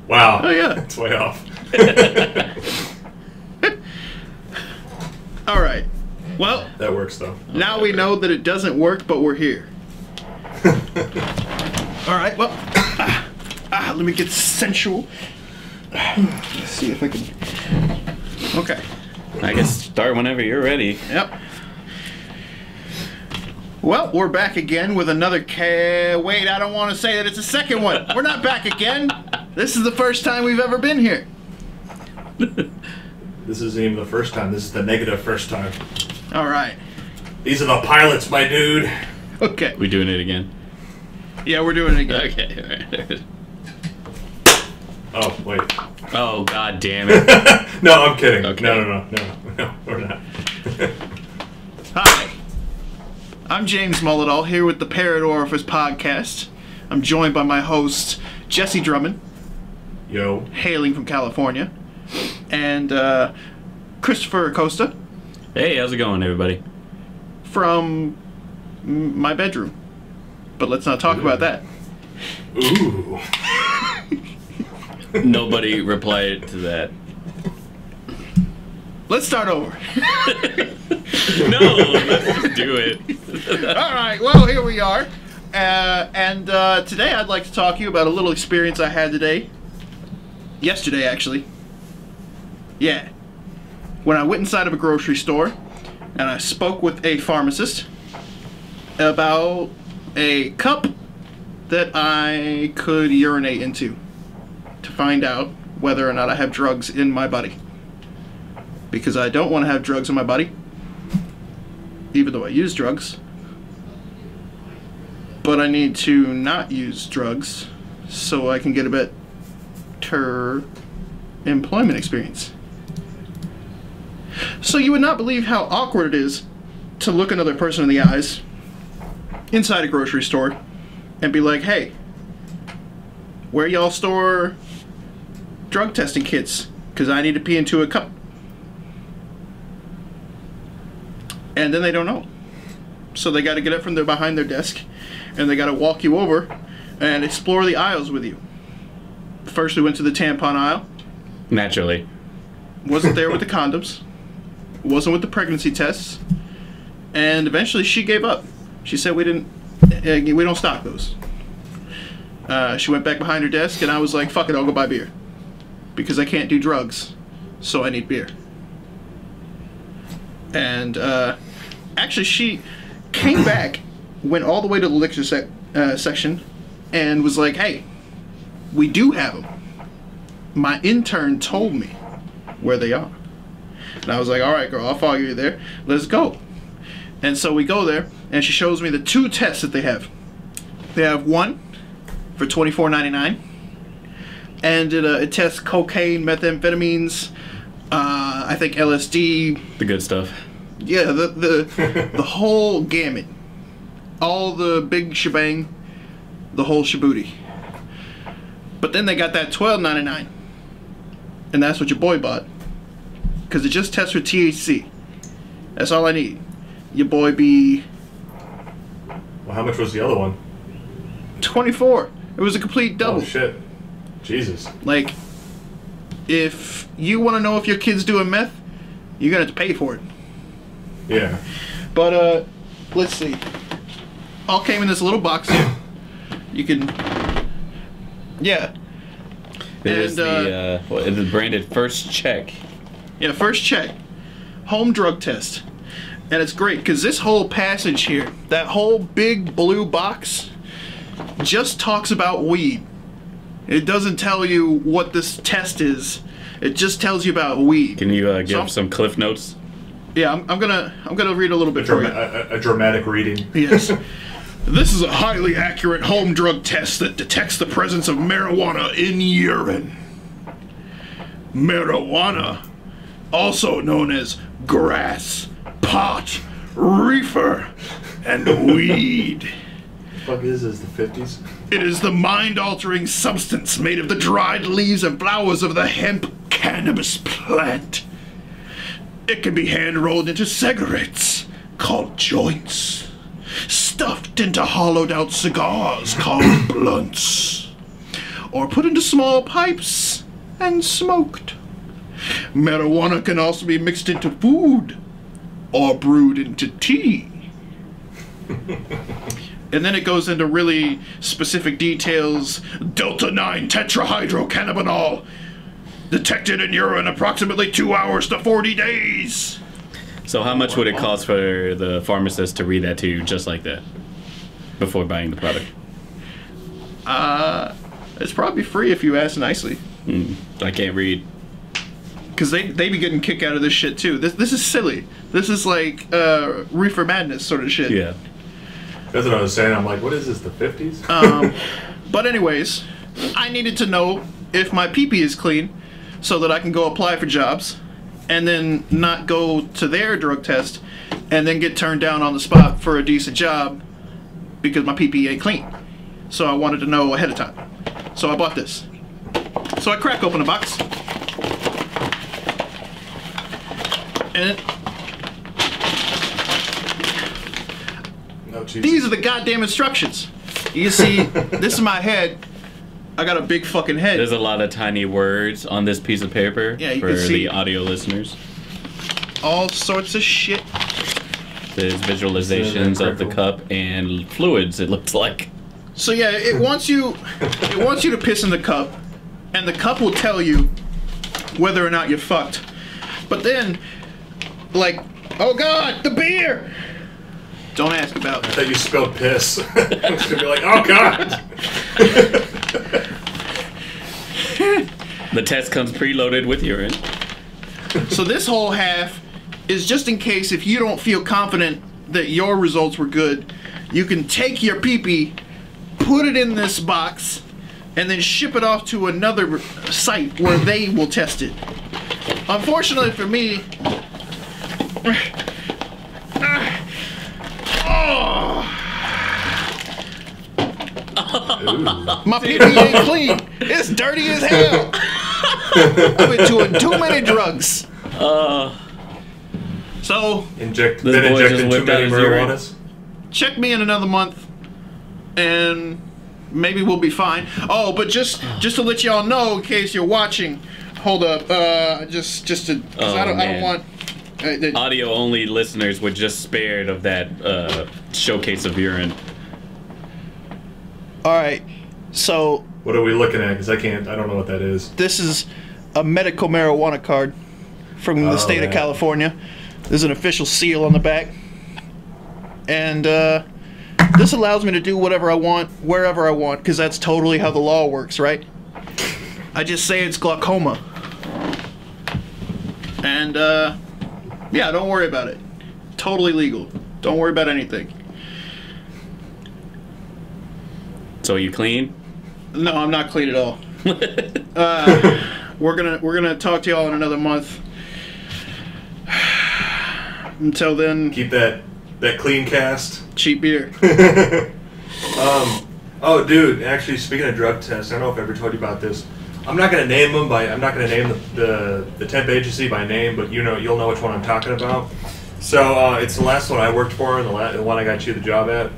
Wow. Oh, yeah. It's way off. All right. Well, That works, though. now we know that it doesn't work, but we're here. All right, well, let me get sensual. Let's see if I can. Okay. I guess start whenever you're ready. Yep. Well, we're back again with another Wait, I don't want to say that it's a second one. We're not back again. This is the first time we've ever been here. This isn't even the first time. This is the negative first time. All right. These are the pilots, my dude. Okay. We doing it again? Yeah, we're doing it again. Okay. Alright. Oh, wait. Oh, god damn it. No, I'm kidding. Okay. No, we're not. Hi. I'm James Mulletall, here with the Parrot Orifice podcast. I'm joined by my host, Jesse Drummond, Yo. hailing from California, and Christopher Acosta Hey, how's it going, everybody? from my bedroom. But let's not talk about that. Ooh. Nobody replied to that. Let's start over. No, let's just do it. All right, well, here we are. And today I'd like to talk to you about a little experience I had today. Yesterday, actually. Yeah. When I went inside of a grocery store and I spoke with a pharmacist about a cup that I could urinate into to find out whether or not I have drugs in my body. Because I don't want to have drugs in my body, even though I use drugs. But I need to not use drugs so I can get a better employment experience. So you would not believe how awkward it is to look another person in the eyes inside a grocery store and be like, hey, where y'all store drug testing kits? Because I need to pee into a cup. And then they don't know. So they got to get up from behind their desk and they got to walk you over and explore the aisles with you. First we went to the tampon aisle. Naturally. Wasn't there with the condoms. Wasn't with the pregnancy tests. And eventually she gave up. She said we don't stock those. She went back behind her desk and I was like, fuck it, I'll go buy beer. Because I can't do drugs, so I need beer. And actually she came back, went all the way to the liquor section, and was like, hey, we do have them. My intern told me where they are. And I was like, all right, girl, I'll follow you there. Let's go. And so we go there, and she shows me the two tests that they have. They have one for $24.99, and it tests cocaine, methamphetamines, I think LSD. The good stuff. Yeah, the whole gamut. All the big shebang, the whole shabooty. But then they got that $12.99. And that's what your boy bought. Because it just tests for THC. That's all I need. Your boy be... Well, how much was the other one? 24. It was a complete double. Oh, shit. Jesus. Like, if you want to know if your kid's doing meth, you're going to have to pay for it. Yeah. But, let's see. All came in this little box here. You can... Yeah. It is the branded First Check. Yeah, First Check. Home drug test. And it's great, because this whole passage here, that whole big blue box, just talks about weed. It doesn't tell you what this test is. It just tells you about weed. Can you give some cliff notes? Yeah, I'm gonna read a little bit for you. A dramatic reading. Yes. This is a highly accurate home drug test that detects the presence of marijuana in urine. Marijuana, also known as grass, pot, reefer, and weed. What the fuck is this, the 50s? It is the mind-altering substance made of the dried leaves and flowers of the hemp cannabis plant. It can be hand-rolled into cigarettes, called joints, stuffed into hollowed-out cigars, called blunts, or put into small pipes and smoked. Marijuana can also be mixed into food or brewed into tea. And then it goes into really specific details. Delta-9 tetrahydrocannabinol detected in urine approximately 2 hours to 40 days. So how much would it cost for the pharmacist to read that to you just like that before buying the product? It's probably free if you ask nicely. I can't read. Because they be getting kick out of this shit too. This is silly. This is like reefer madness sort of shit. Yeah. That's what I was saying. I'm like, what is this, the 50s? But anyways, I needed to know if my pee-pee is clean so that I can go apply for jobs and then not go to their drug test and then get turned down on the spot for a decent job because my pee-pee ain't clean. So I wanted to know ahead of time. So I bought this. So I crack open the box. And these are the goddamn instructions. You see, this is my head. I got a big fucking head. There's a lot of tiny words on this piece of paper you for can see the audio listeners. All sorts of shit. There's visualizations of the cup and fluids, it looks like. So yeah, it wants you to piss in the cup, and the cup will tell you whether or not you're fucked. But then, like, oh god, the beer! Don't ask about I it. thought you spelled piss. I was gonna be like, oh god! The test comes preloaded with urine. So this whole half is just in case if you don't feel confident that your results were good, you can take your pee-pee, put it in this box, and then ship it off to another site where they will test it. Unfortunately for me, my pee-pee ain't clean. It's dirty as hell. I've been doing too many drugs. So Injected This boy just too whipped many out his urine. marijuanas. check me in another month, and maybe we'll be fine. Oh, but just to let y'all know, in case you're watching, hold up, just to, cause I don't man. want. Audio only listeners were just spared of that showcase of urine. All right, so What are we looking at? Because I don't know what that is. this is a medical marijuana card from the state of man. California. There's an official seal on the back, and this allows me to do whatever I want, wherever I want, because that's totally how the law works, right? I just say it's glaucoma, and yeah, don't worry about it. Totally legal. Don't worry about anything. So you clean? No, I'm not clean at all. We're gonna talk to y'all in another month. Until then, Keep that clean cast. cheap beer. Oh, dude. Actually, speaking of drug tests, I don't know if I ever told you about this. I'm not gonna name them I'm not gonna name the temp agency by name, but you'll know which one I'm talking about. So it's the last one I worked for, and the one I got you the job at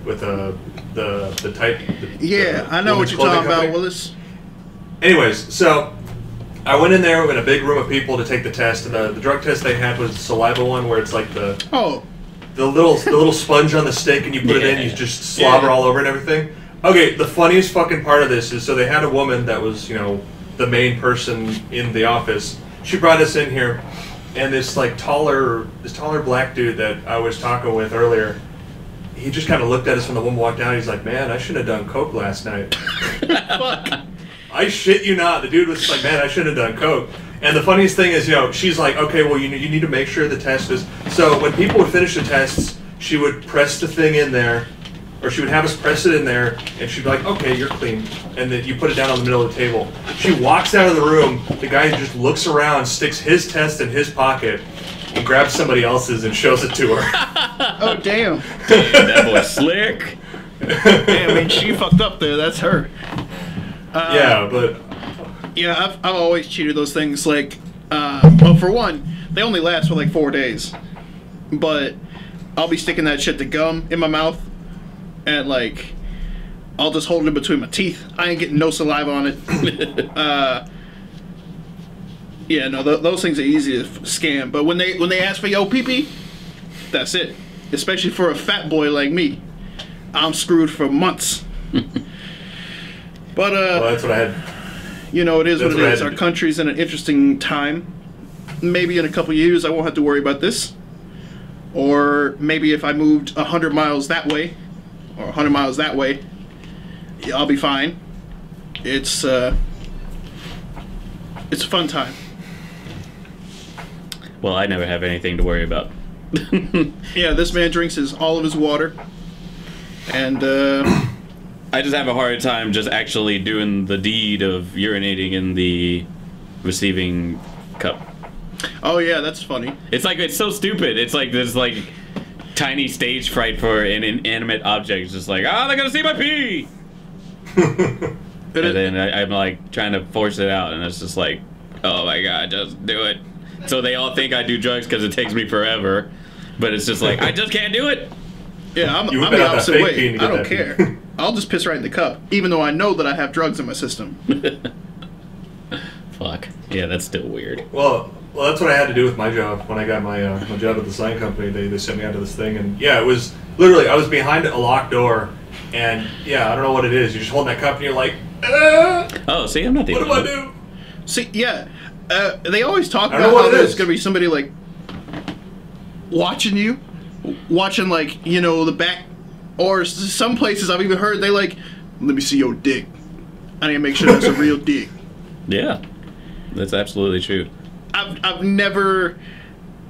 with the type. Yeah, I know what women's you're clothing talking about, company. Willis. Anyways, so I went in there in a big room of people to take the test, and the drug test they had was the saliva one, where it's like the little sponge on the stick, and you put it in, you just slobber all over and everything. Okay, the funniest fucking part of this is, so they had a woman that was, the main person in the office. She brought us in here, and this taller black dude that I was talking with earlier, he just kind of looked at us when the woman walked out. He's like, "Man, I shouldn't have done coke last night." Fuck. I shit you not. The dude was like, "Man, I shouldn't have done coke." And the funniest thing is, she's like, "Okay, well, you need to make sure the test is." So when people would finish the tests, she would press the thing in there, or she would have us press it in there, and she'd be like, "Okay, you're clean," and then you put it down on the middle of the table. She walks out of the room. The guy just looks around, sticks his test in his pocket, and grabs somebody else's and shows it to her. Oh damn. Damn, that boy slick. Yeah, I mean, she fucked up there. That's her. Yeah, but Yeah, I've always cheated those things. Like, well, for one, they only last for like 4 days. But I'll be sticking that shit to gum in my mouth, and like, I'll just hold it in between my teeth. I ain't getting no saliva on it. Yeah, no, those things are easy to scam. But when they ask for yo pee-pee, that's it. Especially for a fat boy like me, I'm screwed for months. But well, that's what I had. You know, it is what it is. Our country's in an interesting time. Maybe in a couple years I won't have to worry about this. Or maybe if I moved 100 miles that way, or 100 miles that way, I'll be fine. It's a fun time. Well, I never have anything to worry about. Yeah, this man drinks all of his water, and I just have a hard time just actually doing the deed of urinating in the receiving cup. Oh yeah, that's funny. It's like, it's so stupid. It's like this like tiny stage fright for an inanimate object. It's just like, they're gonna see my pee. And then I'm like trying to force it out, and it's just like, oh my god, just do it. So they all think I do drugs because it takes me forever, but it's just like, I just can't do it. Yeah, I'm the opposite way. I don't care. I'll just piss right in the cup, even though I know that I have drugs in my system. Fuck. Yeah, that's still weird. Well, that's what I had to do with my job. When I got my job at the sign company, they sent me out to this thing, and yeah, it was literally, I was behind a locked door, and yeah, I don't know what it is. You're just holding that cup, and you're like, oh, see, I'm not the what do I do? See, yeah, they always talk about how there's going to be somebody, like, watching like, you know, the back, or some places I've even heard they like, let me see your dick. I need to make sure that's a real dick. Yeah, that's absolutely true. I've never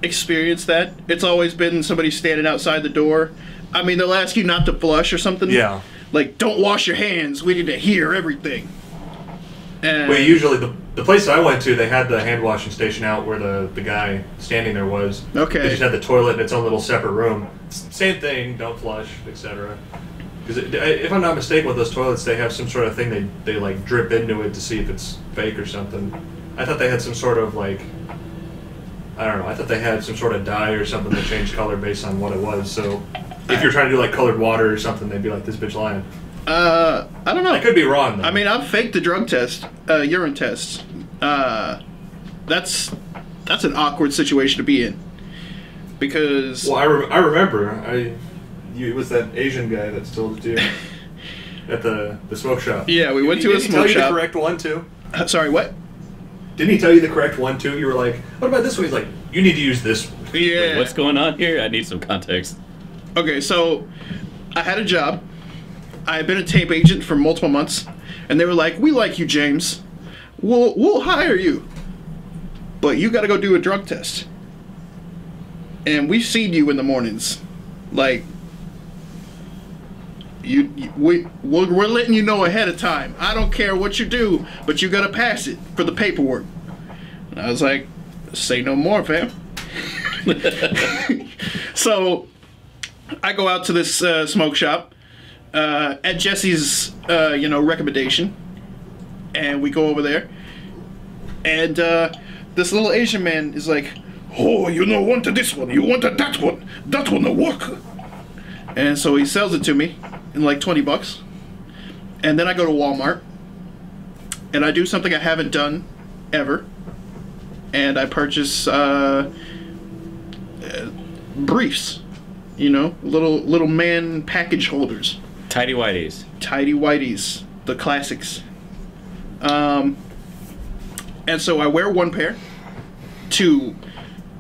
experienced that. It's always been somebody standing outside the door. I mean, they'll ask you not to flush or something. Yeah. Like, don't wash your hands. We need to hear everything. And well, usually the place I went to, they had the hand washing station out where the guy standing there was. Okay. They just had the toilet in its own little separate room. Same thing, don't flush, etc. Because if I'm not mistaken, with those toilets, they have some sort of thing they like drip into it to see if it's fake or something. I thought they had some sort of like, I don't know. I thought they had some sort of dye or something that changed color based on what it was. So if you're trying to do like colored water or something, they'd be like, this bitch lying. I don't know. I could be wrong, though. I mean, I've faked the drug test, urine test. That's an awkward situation to be in. Because... Well, I remember. It was that Asian guy that told it to you at the smoke shop. Yeah, we went to a smoke shop. Did he tell you the correct one, too? Sorry, what? Didn't he tell you the correct one, too? You were like, what about this one? He's like, you need to use this one. Yeah. Like, what's going on here? I need some context. Okay, so I had a job. I had been a tape agent for multiple months, and they were like, we like you, James. We'll hire you. But you got to go do a drug test. And we've seen you in the mornings. Like, we're letting you know ahead of time. I don't care what you do, but you got to pass it for the paperwork. And I was like, say no more, fam. So I go out to this smoke shop at Jesse's, recommendation, and we go over there, and this little Asian man is like, oh, you don't want this one, you want that one will work. And so he sells it to me in like $20, and then I go to Walmart, and I do something I haven't done ever, and I purchase briefs, little man package holders. Tidy whities. Tidy whities, the classics. And so I wear one pair to,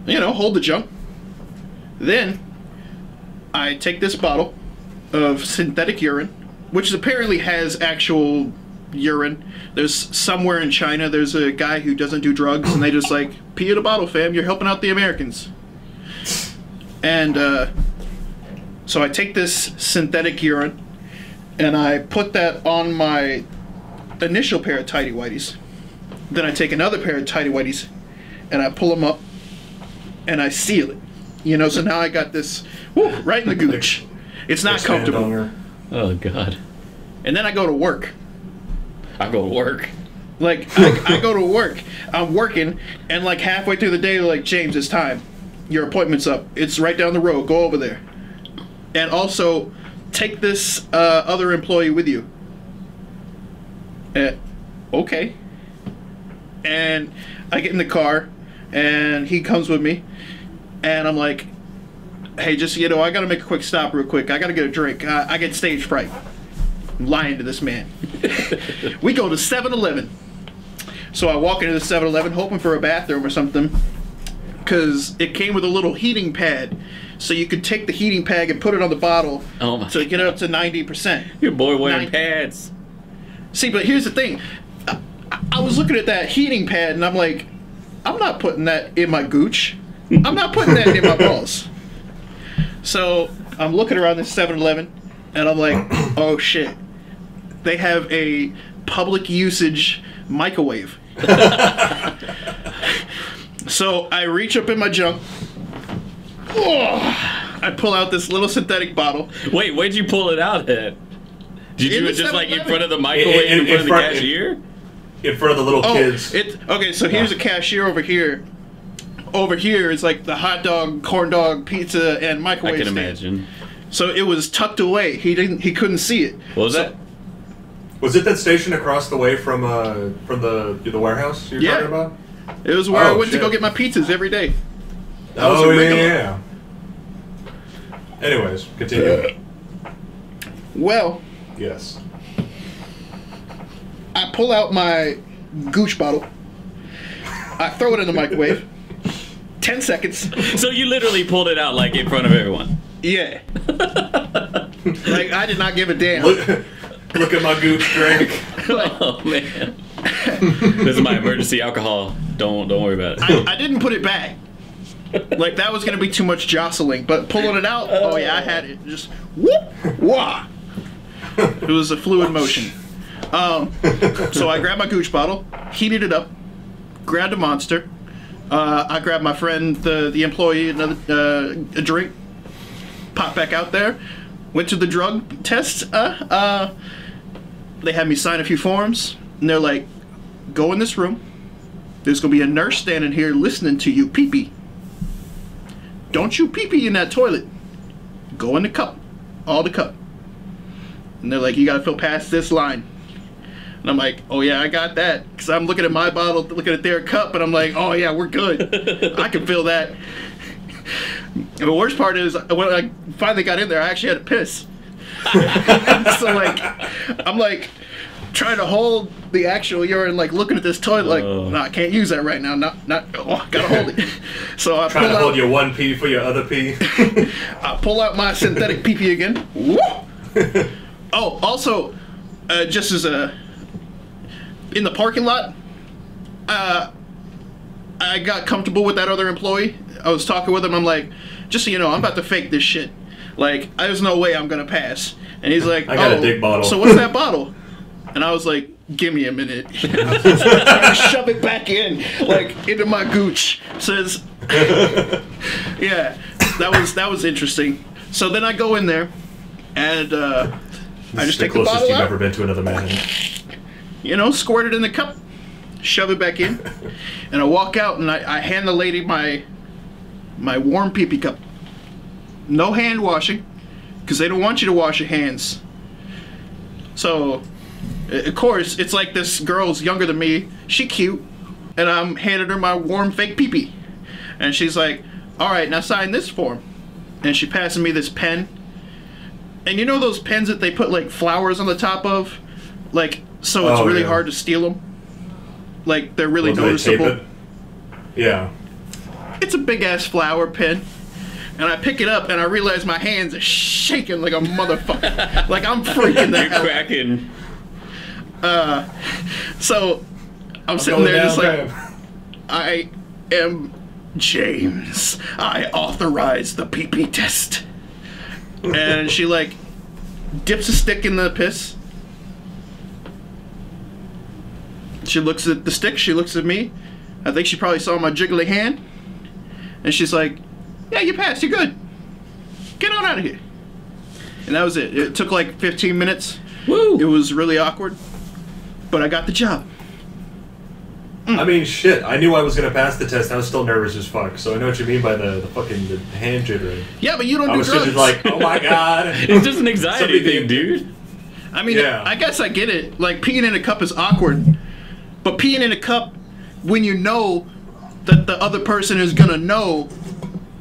hold the junk. Then I take this bottle of synthetic urine, which apparently has actual urine. There's somewhere in China, there's a guy who doesn't do drugs, and they just like, pee in a bottle, fam. You're helping out the Americans. And so I take this synthetic urine, and I put that on my initial pair of tidy whities. Then I take another pair of tidy whities, and I pull them up, and I seal it. So now I got this right in the gooch. It's not comfortable. Oh, God. And then I go to work. I go to work. Like, I go to work. I'm working, and like halfway through the day, they're like, James, it's time. Your appointment's up. It's right down the road. Go over there. And also, take this other employee with you. Okay. And I get in the car, and he comes with me, and I'm like, hey, just, you know, I gotta make a quick stop real quick. I gotta get a drink. I get stage fright. I'm lying to this man. We go to 7-Eleven. So I walk into the 7-Eleven hoping for a bathroom or something, because it came with a little heating pad. So you could take the heating pad and put it on the bottle to get it up to 90%. Your boy wearing pads. See, but here's the thing. I was looking at that heating pad, and I'm like, I'm not putting that in my gooch. I'm not putting that in my balls. So I'm looking around this 7-Eleven, and I'm like, oh shit. They have a public usage microwave. So I reach up in my junk. I pull out this little synthetic bottle. Wait, where'd you pull it out at? Did you just like in front of the microwave, in front of the cashier? In front of the little kids. Okay, so here's a cashier over here. Over here is like the hot dog, corn dog, pizza, and microwave I can stand. imagine. So it was tucked away. He couldn't see it. What was that? Was it that station across the way from the warehouse you're talking about? It was where I went to go get my pizzas every day. Oh yeah. Anyways, continue. Well. Yes. I pull out my gooch bottle. I throw it in the microwave. 10 seconds. So you literally pulled it out like in front of everyone. Yeah. Like I did not give a damn. Look at my gooch drink. Oh man. This is my emergency alcohol. Don't worry about it. I didn't put it back. Like that was gonna be too much jostling, but pulling it out, oh yeah, I had it. Just whoop, wah. It was a fluid motion. So I grabbed my gooch bottle, heated it up, grabbed a Monster. I grabbed my friend, the employee, a drink. Popped back out there. Went to the drug test. They had me sign a few forms, and they're like, "Go in this room. There's gonna be a nurse standing here listening to you pee-pee. Don't you pee-pee in that toilet. Go in the cup, all the cup." And they're like, "You gotta fill past this line." And I'm like, "Oh yeah, I got that." Because I'm looking at my bottle, looking at their cup, and I'm like, "Oh yeah, we're good. I can fill that." And the worst part is, when I finally got in there, I actually had to piss. So like, I'm like trying to hold the actual urine, like looking at this toilet, like, no, I can't use that right now. Gotta hold it. So I trying to hold your one pee for your other pee. I pull out my synthetic pee again. Woo! Oh, also, just as in the parking lot, I got comfortable with that other employee. I was talking with him. I'm like, just so you know, I'm about to fake this shit. Like, there's no way I'm gonna pass. And he's like, I got a big bottle. So what's that bottle? And I was like, give me a minute. I was trying to shove it back in, like into my gooch. Says, yeah, that was interesting. So then I go in there, and I just take the bottle out. Closest you've ever been to another man. You know, squirt it in the cup, shove it back in, and I walk out and I hand the lady my warm pee-pee cup. No hand washing, because they don't want you to wash your hands. So, of course, it's like this girl's younger than me. She cute, and I'm handing her my warm fake pee-pee. And she's like, "All right, now sign this form." And she passes me this pen. And you know those pens that they put like flowers on the top of? Like, so it's really hard to steal them? Like, they're really noticeable. Yeah. It's a big-ass flower pen. And I pick it up, and I realize my hands are shaking like a motherfucker. Like, I'm freaking the hell out. You're cracking. So, I'm sitting there just like, I am James. I authorize the pee-pee test. And she, like, dips a stick in the piss. She looks at the stick, she looks at me. I think she probably saw my jiggly hand. And she's like, "Yeah, you passed, you're good. Get on out of here." And that was it. It took like 15 minutes. Woo! It was really awkward. But I got the job. I mean, shit. I knew I was gonna pass the test. I was still nervous as fuck. So I know what you mean by the fucking hand jittering. Yeah, but you don't do drugs. I was just like, oh my god. It's just an anxiety thing, dude. I mean, I guess I get it. Like, peeing in a cup is awkward. But peeing in a cup when you know that the other person is gonna know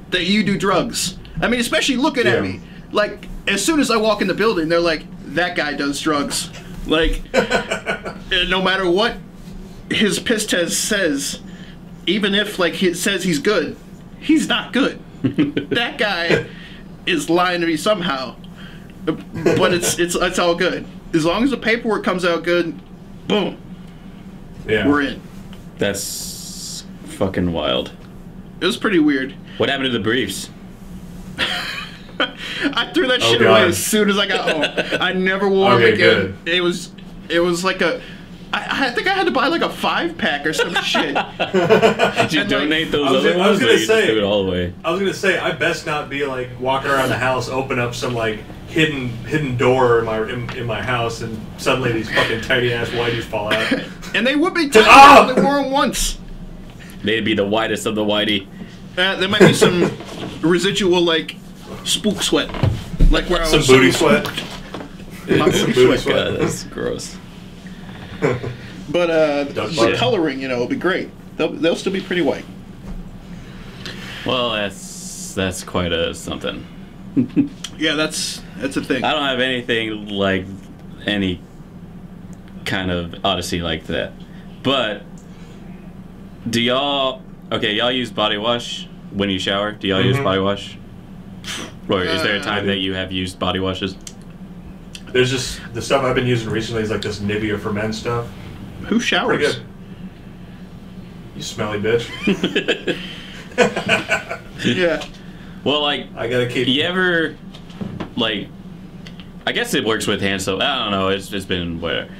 that you do drugs. I mean, especially looking at me. Like, as soon as I walk in the building, they're like, that guy does drugs. Like, no matter what his piss test says, even if, like, it says he's good, he's not good. That guy is lying to me somehow. But it's all good. As long as the paperwork comes out good, boom. Yeah. We're in. That's fucking wild. It was pretty weird. What happened to the briefs? I threw that shit away as soon as I got home. I never wore them again. Good. It was like a... I think I had to buy like a 5-pack or some shit. Did you donate those other ones? I was gonna say, do it all the way? I was gonna say, I best not be like walking around the house, open up some like hidden door in my house, and suddenly these fucking tiny ass whiteys fall out. And they would be tiny. I only wore them once. They'd be the whitest of the whitey. There might be some residual like spook sweat, like where some booty sweat. Some booty sweat. God, that's gross. But the coloring, you know, will be great. They'll still be pretty white. Well, that's quite a something. Yeah, that's a thing. I don't have anything like any kind of odyssey like that. But do y'all use body wash when you shower? Do y'all use body wash? Or is there a time that you have used body washes? There's just the stuff I've been using recently is like this Nivea for Men stuff. Who showers? Pretty good. You smelly bitch. Yeah. Well, like, I gotta keep. You ever, like, I guess it works with hand soap. I don't know. It's been whatever,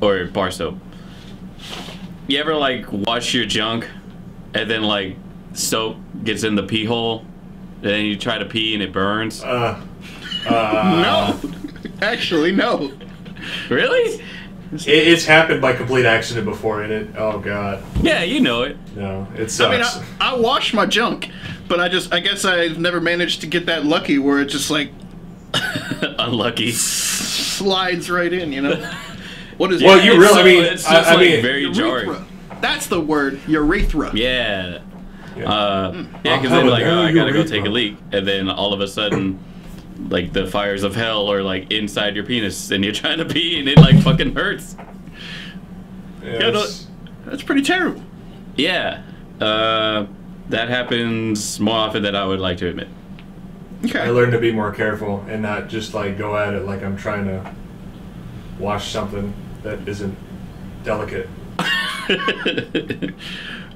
or bar soap. You ever like wash your junk, and then like soap gets in the pee hole, and then you try to pee and it burns? No. Actually, no. Really? It's happened by complete accident before, and it. Oh god. Yeah, you know it. No, it sucks. I mean, I wash my junk, but I guess I've never managed to get that lucky where it just like unlucky slides right in. You know. What is? Well, you really. I mean, it's just I mean, very jarring. That's the word. Urethra. Yeah. Yeah, because then like, I gotta go take a leak, and then all of a sudden, like the fires of hell are like inside your penis, and you're trying to pee, and it like fucking hurts. Yes. Yeah, that's pretty terrible. Yeah, that happens more often than I would like to admit. Okay. I learned to be more careful and not just like go at it like I'm trying to wash something that isn't delicate.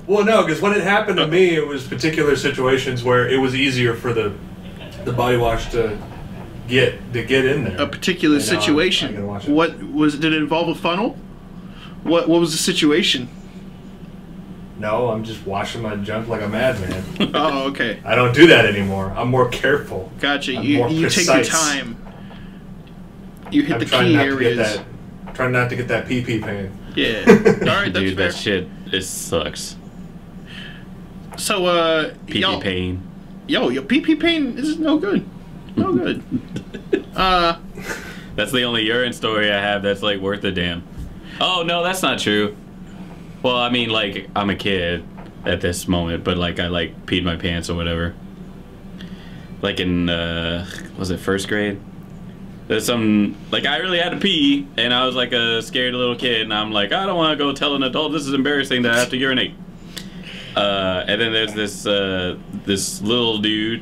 Well, no, because when it happened to me, it was particular situations where it was easier for the body wash to get in there. A particular situation. What was? Did it involve a funnel? What was the situation? No, I'm just washing my junk like a madman. Oh, okay. I don't do that anymore. I'm more careful. Gotcha. You take your time. You hit the key areas. Trying not to get that pee-pee pain. Yeah. All right, that's dude, fair. that shit, it sucks. So, pee-pee pain. Yo, your pee-pee pain is no good. No good. That's the only urine story I have that's, like, worth a damn. Oh, no, that's not true. Well, I mean, like, I'm a kid at this moment, but, like, I, like, peed my pants or whatever. Like in, was it first grade? There's some, like, I really had to pee, and I was, like, a scared little kid, and I'm like, I don't want to go tell an adult this is embarrassing that I have to urinate. And then there's this little dude,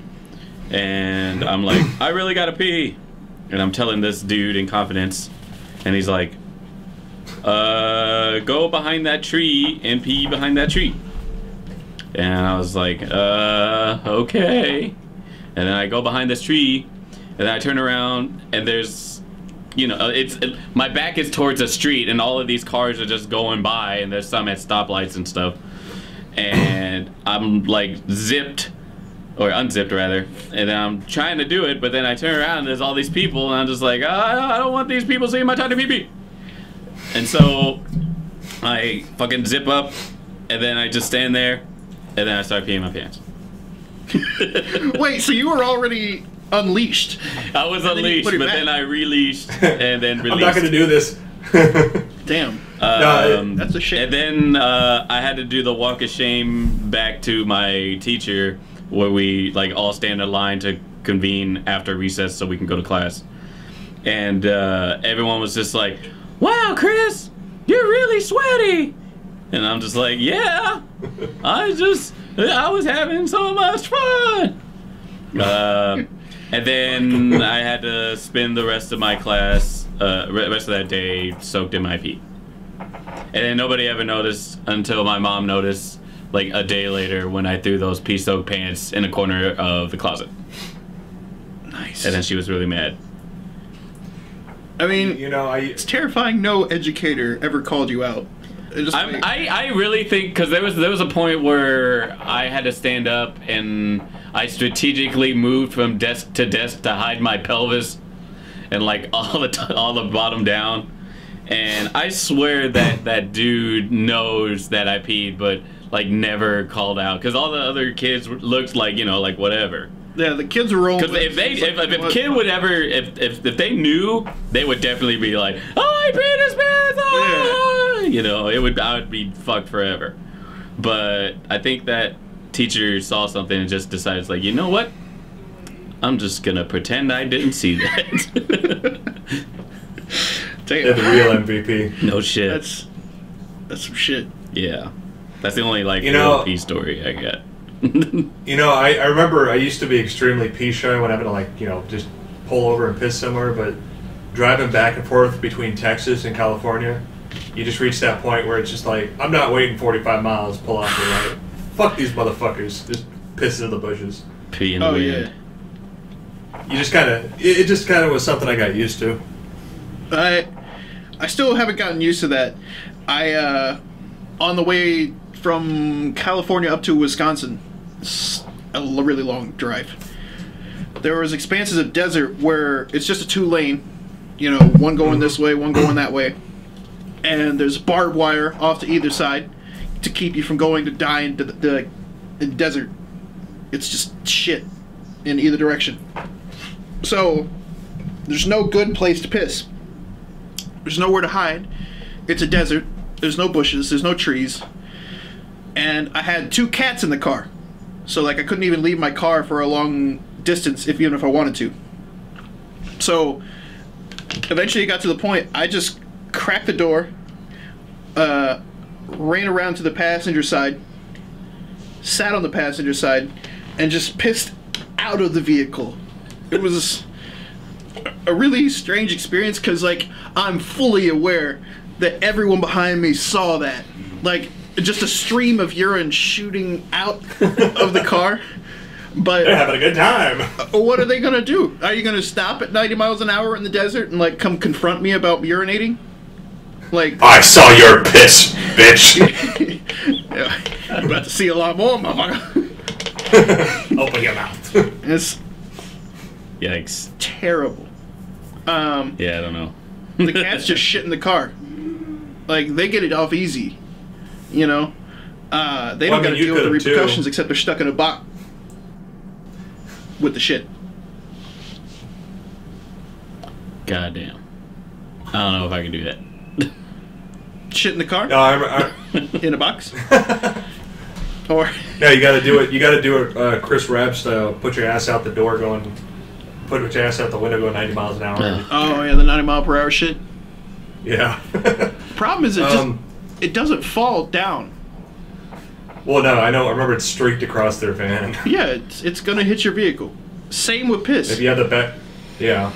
and I'm like, I really gotta pee. And I'm telling this dude in confidence, and he's like, go behind that tree and pee behind that tree. And I was like, okay. And then I go behind this tree, and then I turn around, and there's, you know, my back is towards a street, and all of these cars are just going by, and there's some at stoplights and stuff. And I'm like zipped, or unzipped rather, and then I'm trying to do it, but then I turn around and there's all these people, and I'm just like, I don't want these people seeing my tiny pee-pee. And so I fucking zip up, and then I just stand there, and then I start peeing my pants. Wait, so you were already unleashed. I was unleashed, but then I released and then released. I'm not gonna do this. Damn. That's a shame. And then I had to do the walk of shame back to my teacher, where we like all stand in line to convene after recess so we can go to class. And everyone was just like, "Wow, Chris, you're really sweaty." And I'm just like, "Yeah, I was having so much fun." And then I had to spend the rest of my class, rest of that day, soaked in my pee. And then nobody ever noticed until my mom noticed, like a day later, when I threw those pee-soaked pants in a corner of the closet. Nice. And then she was really mad. I mean, you know, it's terrifying. No educator ever called you out. I really think, because there was a point where I had to stand up and I strategically moved from desk to hide my pelvis and like all the bottom down. And I swear that dude knows that I peed, but like never called out, because all the other kids looked like, you know, like whatever. Yeah, the kids were rolling. Because if a kid would ever, if they knew, they would definitely be like, "Oh, I peed his pants!" Oh! Yeah. You know, I would be fucked forever. But I think that teacher saw something and just decided, like, you know what? I'm just gonna pretend I didn't see that. They're the real MVP. No shit. That's some shit. Yeah, that's the only like real pee story I got. You know, I remember I used to be extremely pee shy when I would like, you know, just pull over and piss somewhere, but driving back and forth between Texas and California, you just reach that point where it's just like, I'm not waiting 45 miles, pull off the right. Fuck these motherfuckers. Just piss in the bushes. Pee in the wind. Yeah. You just kind of, it just kind of was something I got used to. I still haven't gotten used to that. On the way from California up to Wisconsin, it's a really long drive. There was expanses of desert where it's just a 2-lane, you know, one going this way, one going that way, and there's barbed wire off to either side to keep you from going to die into the desert. It's just shit in either direction. So there's no good place to piss. There's nowhere to hide. It's a desert. There's no bushes. There's no trees. And I had 2 cats in the car. So, like, I couldn't even leave my car for a long distance, even if I wanted to. So, eventually it got to the point, I just cracked the door, ran around to the passenger side, sat on the passenger side, and just pissed out of the vehicle. It was a really strange experience, because, like, I'm fully aware that everyone behind me saw that. Like, just a stream of urine shooting out of the car. But they're having a good time. What are they gonna do? Are you gonna stop at 90 miles an hour in the desert and like come confront me about urinating? Like, I saw your piss, bitch. Yeah, I'm about to see a lot more, motherfucker. Open your mouth. It's Yikes. terrible. Yeah, I don't know. The cats just shit in the car. Like, they get it off easy. You know? They don't gotta deal with the repercussions too, except they're stuck in a box with the shit. Goddamn. I don't know if I can do that. Shit in the car? No, in a box? Or no, you gotta do it. You gotta do it, Chris Rabb style. Put your ass out the door, put your ass out the window, going 90 miles an hour. Oh yeah, the 90 mile per hour shit. Yeah. Problem is, it doesn't fall down. Well, no, I know. I remember it's streaked across their van. Yeah, it's gonna hit your vehicle. Same with piss. If you had the back, yeah.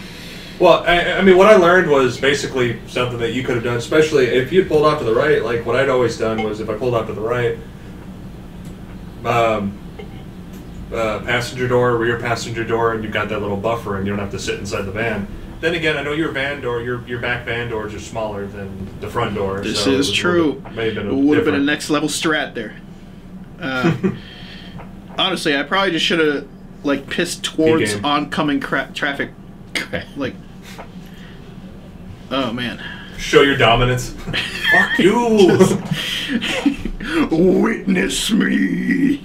Well, I mean, what I learned was basically something that you could have done, especially if you pulled off to the right. Like what I'd always done was, if I pulled off to the right, passenger door, rear passenger door, and you've got that little buffer, and you don't have to sit inside the van. Then again, I know your van door, your back van doors are smaller than the front door. This is true. It would have been a next level strat there. Honestly, I probably just should have like pissed towards oncoming traffic. Like, oh man. Show your dominance. Fuck you. Witness me.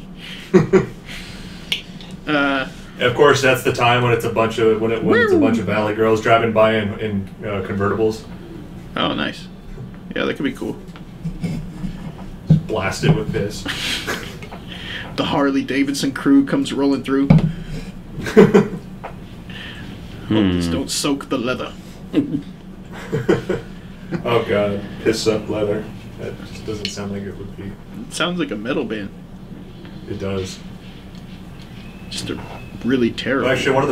Of course, that's the time when it's a bunch of valley girls driving by in convertibles. Oh, nice. Yeah, that could be cool. Blasted with piss. The Harley Davidson crew comes rolling through. Just don't soak the leather. Oh god, piss up leather. That just doesn't sound like it would be. It sounds like a metal band. It does. Just a really terrible. Well, actually, one of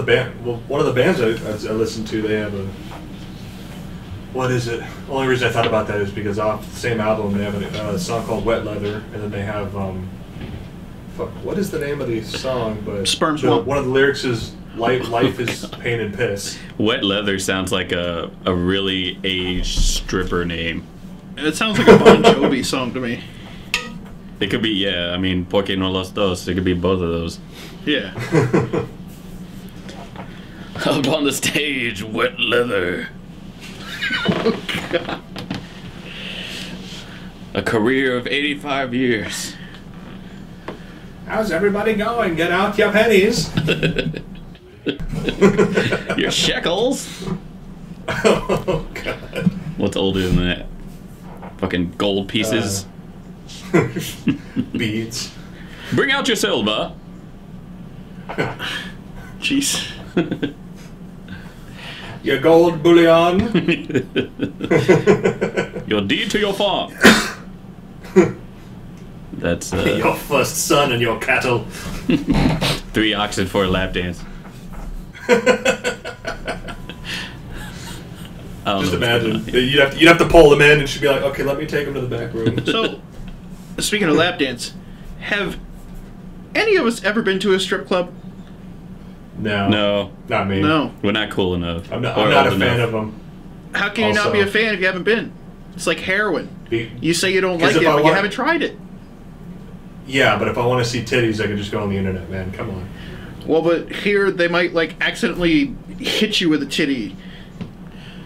the bands I listened to, they have a. What is it? The only reason I thought about that is because off the same album they have a song called Wet Leather, and then they have what is the name of the song? But Sperm Swamp. One of the lyrics is life is pain and piss. Wet Leather sounds like a really aged stripper name. It sounds like a Bon Jovi song to me. It could be, yeah. I mean, Porque no los dos. It could be both of those. Yeah. Up on the stage, Wet Leather. Oh, God. A career of 85 years. How's everybody going? Get out your pennies. Your shekels. Oh, God. What's older than that? Fucking gold pieces. Beads. Bring out your silver. Jeez. Your gold bullion. Your deed to your farm. That's your first son and your cattle. 3 oxen for a lap dance. Just imagine. You'd have to pull them in and she'd be like, okay, let me take them to the back room. So, speaking of lap dance, have any of us ever been to a strip club? No. Not me. No. We're not cool enough. I'm not a fan of them. How can you not be a fan if you haven't been? It's like heroin. You say you don't like it, but you haven't tried it. Yeah, but if I want to see titties, I can just go on the internet, man. Come on. Well, but here they might like accidentally hit you with a titty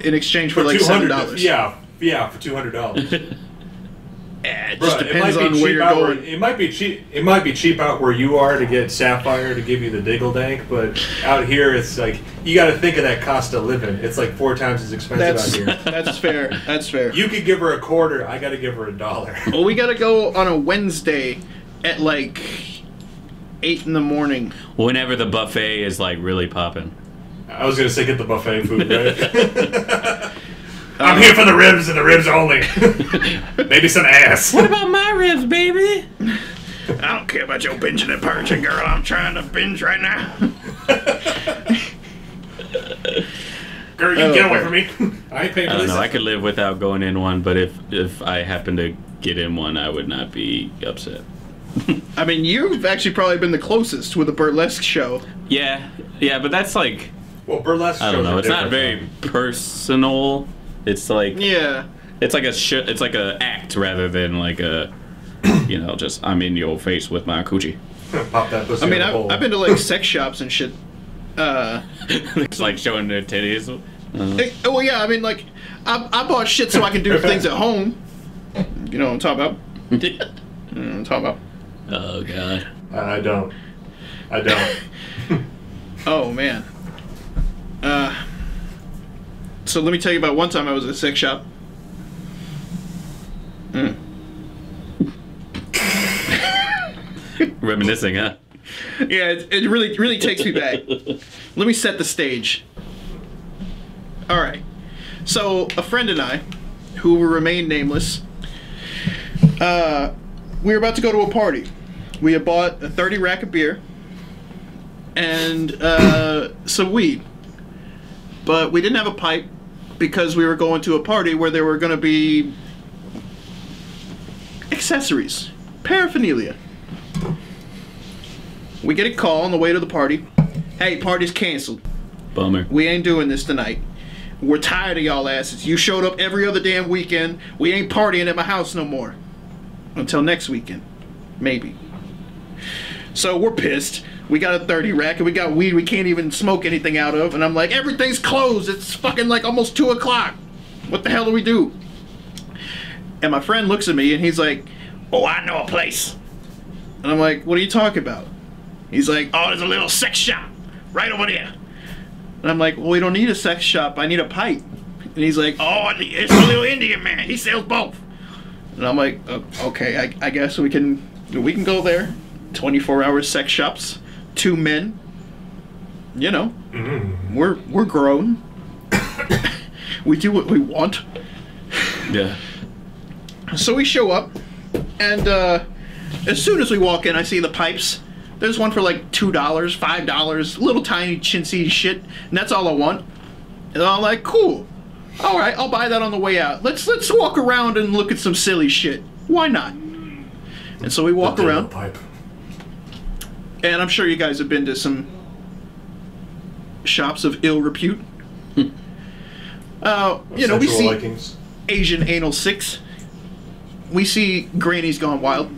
in exchange for like $7. Yeah, for $200. It just depends on where you're going. It might be cheap. It might be cheap out where you are to get Sapphire to give you the diggle dank, but out here it's like you got to think of that cost of living. It's like 4 times as expensive out here. That's fair. That's fair. You could give her a quarter. I got to give her $1. Well, we got to go on a Wednesday at like 8 in the morning. Whenever the buffet is like really popping. I was gonna say get the buffet food, right? I'm here for the ribs and the ribs only. Maybe some ass. What about my ribs, baby? I don't care about your binging and purging, girl. I'm trying to binge right now. Girl, you get away from me. I ain't paying for this. I don't know. I could live without going in one, but if I happen to get in one, I would not be upset. I mean, you've actually probably been the closest with a burlesque show. Yeah, but that's like... Well, burlesque shows I don't know. It's not different, very personal. It's like... Yeah. It's like it's like a act rather than like a... You know, just I'm in your face with my coochie. Pop that pussy. I mean, I've been to like sex shops and shit. It's like showing their titties. Well, yeah. I mean, like, I bought shit so I can do things at home. You know what I'm talking about? You know what I'm talking about? Oh God. I don't. Oh man. So let me tell you about one time I was at a sex shop. Reminiscing, huh? Yeah, it really takes me back. Let me set the stage. All right. So a friend and I, who will remain nameless, we were about to go to a party. We had bought a 30 rack of beer and some weed, but we didn't have a pipe because we were going to a party where there were going to be accessories, paraphernalia. We get a call on the way to the party. Hey, party's canceled. Bummer. We ain't doing this tonight. We're tired of y'all asses. You showed up every other damn weekend. We ain't partying at my house no more. Until next weekend. Maybe. So we're pissed. We got a 30 rack and we got weed we can't even smoke anything out of. And I'm like, everything's closed. It's fucking like almost 2 o'clock. What the hell do we do? And my friend looks at me and he's like, oh, I know a place. And I'm like, what are you talking about? He's like, oh, there's a little sex shop right over there. And I'm like, well, we don't need a sex shop. I need a pipe. And he's like, oh, it's a little Indian man. He sells both. And I'm like, okay, I guess we can go there. 24-hour sex shops, 2 men. You know, we're grown. We do what we want. Yeah. So we show up, and as soon as we walk in, I see the pipes. There's one for like $2, $5, little tiny chintzy shit, and that's all I want. And I'm like, cool. All right, I'll buy that on the way out. Let's walk around and look at some silly shit. Why not? And so we walk around. Pipe. And I'm sure you guys have been to some shops of ill repute. You know, we see likings. Asian anal six. We see grannies gone wild.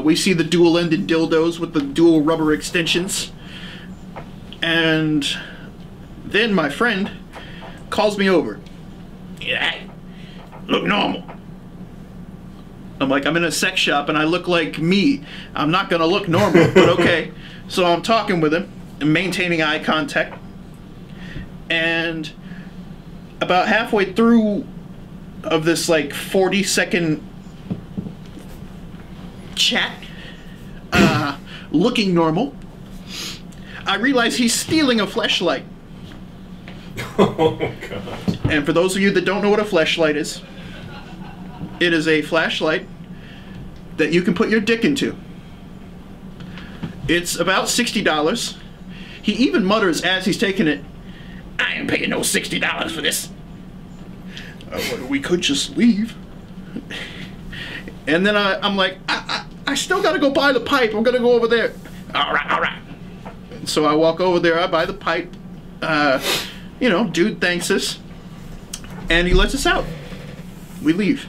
We see the dual-ended dildos with the dual rubber extensions. And then my friend calls me over. Yeah, look normal. I'm like, I'm in a sex shop and I look like me. I'm not gonna look normal, but okay. So I'm talking with him and maintaining eye contact. And about halfway through of this like 40-second chat, looking normal, I realize he's stealing a fleshlight. Oh God. And for those of you that don't know what a fleshlight is, it is a flashlight that you can put your dick into. It's about $60. He even mutters as he's taking it, I ain't paying no $60 for this. We could just leave. And then I'm like, I still gotta go buy the pipe. I'm gonna go over there. All right. So I walk over there, I buy the pipe. You know, dude thanks us. And he lets us out. We leave.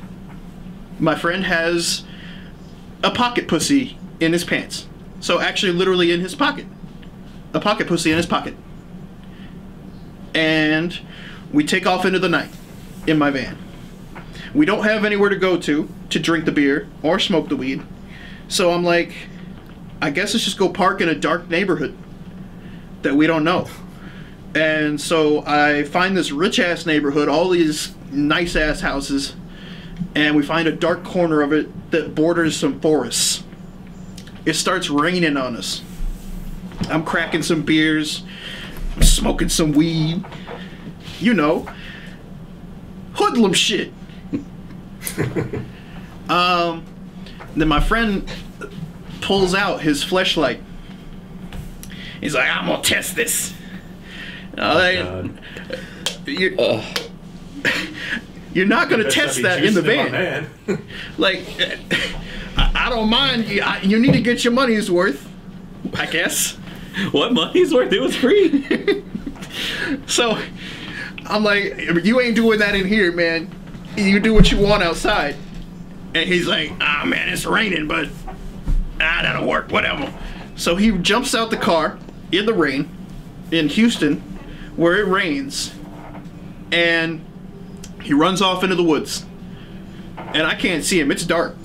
My friend has a pocket pussy in his pants. So actually literally in his pocket. A pocket pussy in his pocket. And we take off into the night in my van. We don't have anywhere to go to drink the beer or smoke the weed. So I'm like, I guess let's just go park in a dark neighborhood that we don't know. And so I find this rich-ass neighborhood, all these nice-ass houses, and we find a dark corner of it that borders some forests. It starts raining on us. I'm cracking some beers, I'm smoking some weed, you know, hoodlum shit. Then my friend pulls out his fleshlight. He's like, I'm gonna test this. You're not gonna test that in the van. Like, I don't mind. You need to get your money's worth, I guess. What money's worth? It was free. So I'm like, you ain't doing that in here, man. You do what you want outside. And he's like, ah, man, it's raining, but that'll work, whatever. So he jumps out the car in the rain in Houston, where it rains, and he runs off into the woods. And I can't see him. It's dark.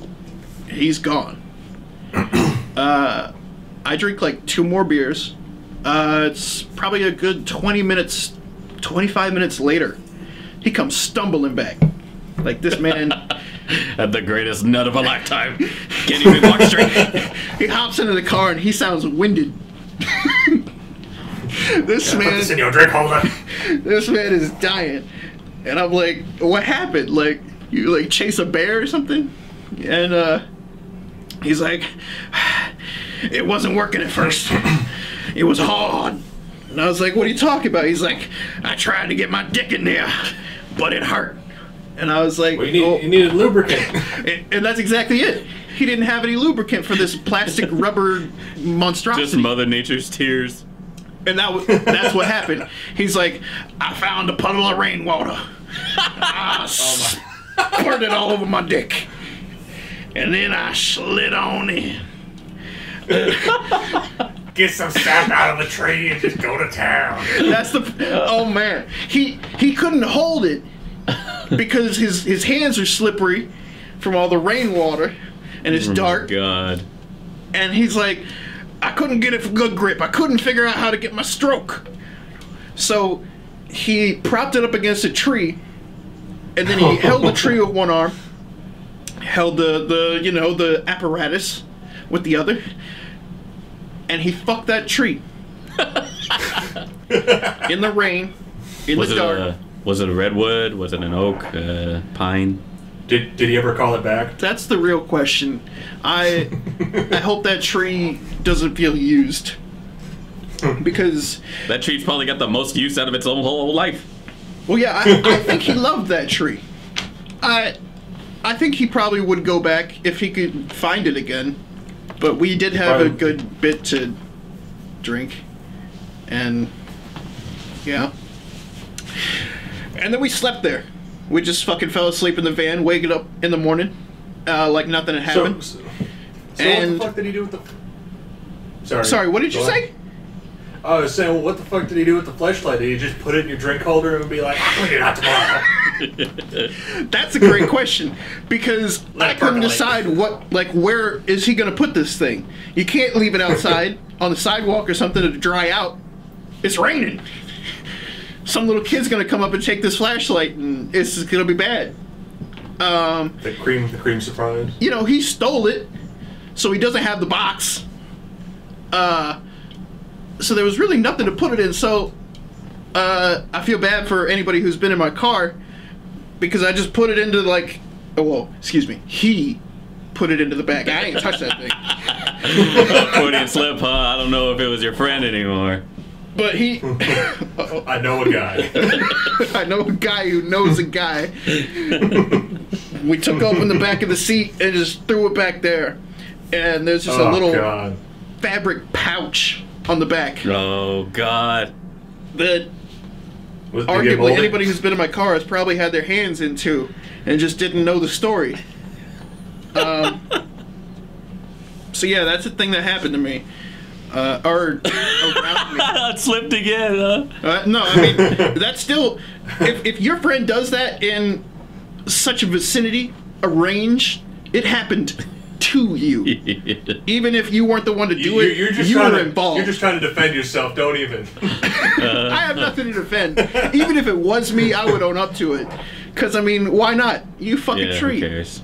He's gone. I drink like 2 more beers. It's probably a good 25 minutes later, he comes stumbling back. Like, this man had the greatest nut of a lifetime. Can't even walk straight. He hops into the car and he sounds winded. This man, put this in your drink holder. This man is dying. And I'm like, what happened? Like, you like chase a bear or something? And he's like, it wasn't working at first. It was hard. And I was like, what are you talking about? He's like, I tried to get my dick in there, but it hurt. And I was like, well, you needed lubricant. And that's exactly it. He didn't have any lubricant for this plastic rubber monstrosity. Just Mother Nature's tears. And that's what happened. He's like, I found a puddle of rainwater. I poured it all over my dick. And then I slid on in. Get some sap out of the tree and just go to town. Oh man. He couldn't hold it because his hands are slippery from all the rainwater and it's dark. God. And he's like, I couldn't get a good grip. I couldn't figure out how to get my stroke. So he propped it up against a tree, and then he held the tree with one arm, held the apparatus with the other, and he fucked that tree. In the rain, in the dark. Was it a redwood? Was it an oak? Pine? Did he ever call it back? That's the real question. I hope that tree doesn't feel used. Because... that tree's probably got the most use out of its own whole life. Well, yeah, I think he loved that tree. I think he probably would go back if he could find it again. But we did have a good bit to drink. And... yeah. And then we slept there. We just fucking fell asleep in the van, waking up in the morning, like nothing had happened. So and what the fuck did he do with the... Sorry, what did you say? I was saying, well, what the fuck did he do with the fleshlight? Did he just put it in your drink holder and be like, I'll clean it out tomorrow? That's a great question, because I couldn't decide where is he going to put this thing? You can't leave it outside on the sidewalk or something to dry out. It's raining. Some little kid's gonna come up and take this flashlight, and it's gonna be bad. The cream surprise. You know, he stole it, so he doesn't have the box. So there was really nothing to put it in. So I feel bad for anybody who's been in my car, because I just put it into he put it into the bag. I ain't touched that thing. Freudian slip, huh? I don't know if it was your friend anymore. But he... I know a guy. I know a guy who knows a guy. We took open the back of the seat and just threw it back there. And there's just a little fabric pouch on the back. Oh, God. That arguably anybody who's been in my car has probably had their hands into and just didn't know the story. So yeah, that's the thing that happened to me. Or around me. It slipped again, huh? No, I mean, that's still... If your friend does that in such a vicinity, a range, it happened to you. Even if you weren't the one to do it, you were involved. You're just trying to defend yourself, don't even. I have nothing to defend. Even if it was me, I would own up to it. Because, I mean, why not? You fucking tree. Who cares?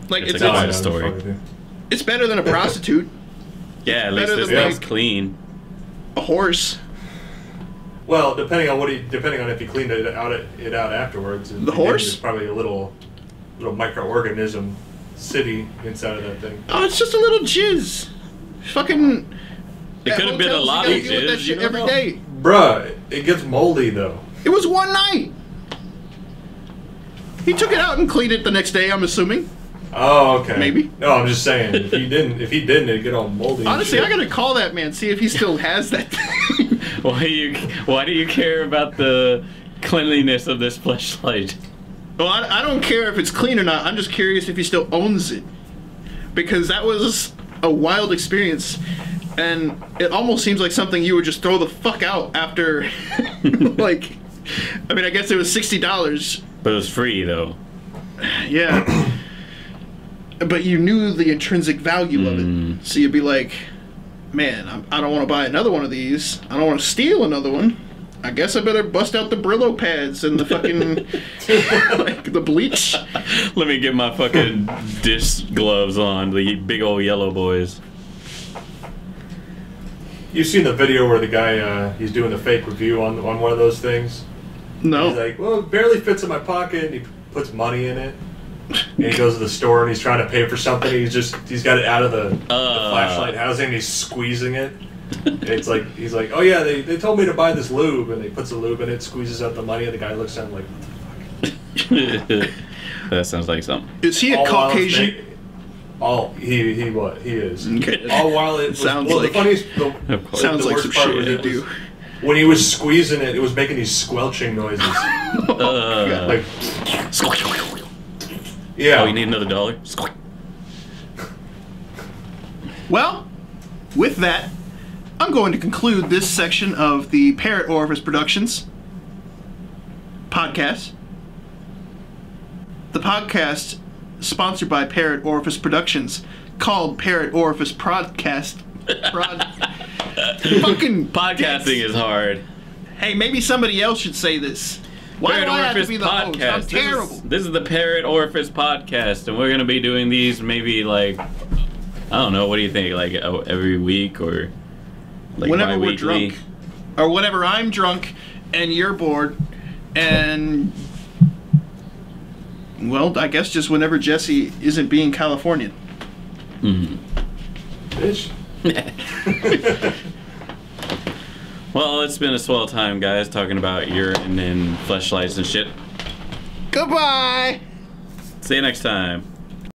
Like, it's a good story. It's better than a prostitute. Yeah, at least this thing's clean. A horse. Well, depending on if he cleaned it out afterwards. The horse? There's probably a little microorganism city inside of that thing. Oh, it's just a little jizz. Fucking. It could have been a lot of jizz. You every day. Bruh, it gets moldy though. It was one night. He took it out and cleaned it the next day, I'm assuming. Oh, okay. Maybe. No, I'm just saying, if he didn't, it'd get all moldy. Honestly, I gotta call that man, see if he still has that thing. Why do you care about the cleanliness of this fleshlight? Well, I don't care if it's clean or not. I'm just curious if he still owns it. Because that was a wild experience. And it almost seems like something you would just throw the fuck out after, like, I mean, I guess it was $60. But it was free, though. Yeah. But you knew the intrinsic value of it. So you'd be like, man, I don't want to buy another one of these. I don't want to steal another one. I guess I better bust out the Brillo pads and the fucking, like, the bleach. Let me get my fucking dish gloves on, the big old yellow boys. You've seen the video where the guy, he's doing the fake review on one of those things? No. He's like, well, it barely fits in my pocket, and he puts money in it. And he goes to the store and he's trying to pay for something. He's got it out of the flashlight housing and he's squeezing it. And it's like, he's like, oh yeah, they told me to buy this lube, and he puts the lube in it, squeezes out the money, and the guy looks at him like, what the fuck? That sounds like something. Is he a Caucasian? He is. Okay. All while it was, sounds well, like, the funniest, sounds the like worst some part shit was you do. When he was squeezing it, it was making these squelching noises. Like, yeah. Oh, you need another $1? Squeak. Well, with that, I'm going to conclude this section of the Parrot Orifice Productions podcast. The podcast sponsored by Parrot Orifice Productions, called Parrot Orifice Podcast. Fucking podcasting dicks. is hard. Hey, maybe somebody else should say this. Why do I have to be the host? I'm terrible. This is the Parrot Orifice podcast, and we're gonna be doing these maybe like, I don't know. What do you think? Like every week or like whenever bi-weekly? We're drunk, or whenever I'm drunk and you're bored, and well, I guess just whenever Jesse isn't being Californian. Mm-hmm. Bitch. Well, it's been a swell time, guys, talking about urine and fleshlights and shit. Goodbye. See you next time.